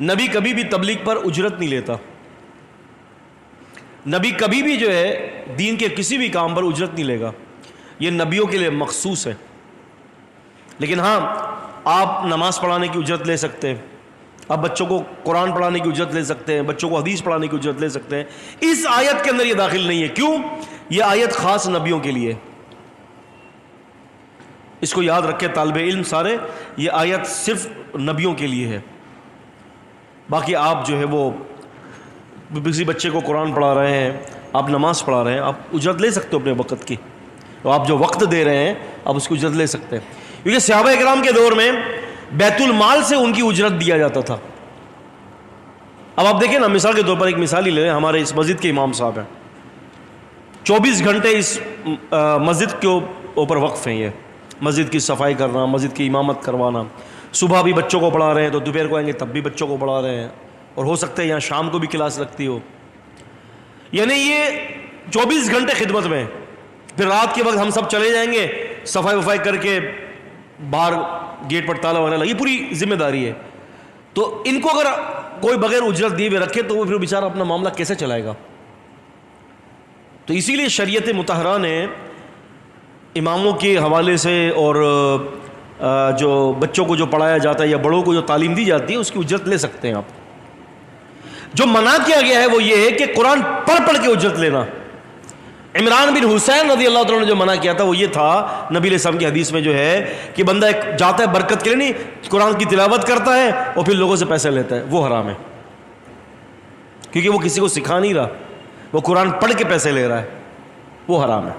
نبی کبھی بھی تبلیغ پر اجرت نہیں لیتا. نبی کبھی بھی جو ہے دین کے کسی بھی کام پر اجرت نہیں لے گا. یہ نبیوں کے لیے مخصوص ہے. لیکن ہاں آپ نماز پڑھانے کی اجرت لے سکتے ہیں, آپ بچوں کو قرآن پڑھانے کی اجرت لے سکتے ہیں, بچوں کو حدیث پڑھانے کی اجرت لے سکتے ہیں. اس آیت کے اندر یہ داخل نہیں ہے. کیوں؟ یہ آیت خاص نبیوں کے لیے. اس کو یاد رکھے طالب علم سارے, یہ آیت صرف نبیوں کے لیے ہے. باقی آپ جو ہے وہ کسی بچے کو قرآن پڑھا رہے ہیں, آپ نماز پڑھا رہے ہیں, آپ اجرت لے سکتے ہو اپنے وقت کی. تو آپ جو وقت دے رہے ہیں آپ اس کی اجرت لے سکتے ہیں. کیونکہ صحابہ اکرام کے دور میں بیت المال سے ان کی اجرت دیا جاتا تھا. اب آپ دیکھیں نا, مثال کے طور پر ایک مثال ہی لے لیں. ہمارے اس مسجد کے امام صاحب ہیں, 24 گھنٹے اس مسجد کے اوپر وقف ہیں. یہ مسجد کی صفائی کرنا, مسجد کی امامت کروانا. صبح بھی بچوں کو پڑھا رہے ہیں تو دوپہر کو آئیں گے تب بھی بچوں کو پڑھا رہے ہیں, اور ہو سکتا ہے یہاں شام کو بھی کلاس لگتی ہو. یعنی یہ 24 گھنٹے خدمت میں. پھر رات کے وقت ہم سب چلے جائیں گے, صفائی وفائی کر کے باہر گیٹ پر تالا ہونے لگا. یہ پوری ذمہ داری ہے. تو ان کو اگر کوئی بغیر اجرت دیے ہوئے رکھے تو وہ پھر بیچارہ اپنا معاملہ کیسے چلائے گا؟ تو اسی لیے شریعت مطہرہ نے اماموں کے حوالے سے اور جو بچوں کو جو پڑھایا جاتا ہے یا بڑوں کو جو تعلیم دی جاتی ہے اس کی اجرت لے سکتے ہیں آپ. جو منع کیا گیا ہے وہ یہ ہے کہ قرآن پڑھ پڑھ کے اجرت لینا. عمران بن حسین رضی اللہ تعالیٰ نے جو منع کیا تھا وہ یہ تھا, نبی علیہ السلام کی حدیث میں جو ہے کہ بندہ ایک جاتا ہے برکت کے لیے, نہیں قرآن کی تلاوت کرتا ہے اور پھر لوگوں سے پیسے لیتا ہے, وہ حرام ہے. کیونکہ وہ کسی کو سکھا نہیں رہا, وہ قرآن پڑھ کے پیسے لے رہا ہے, وہ حرام ہے.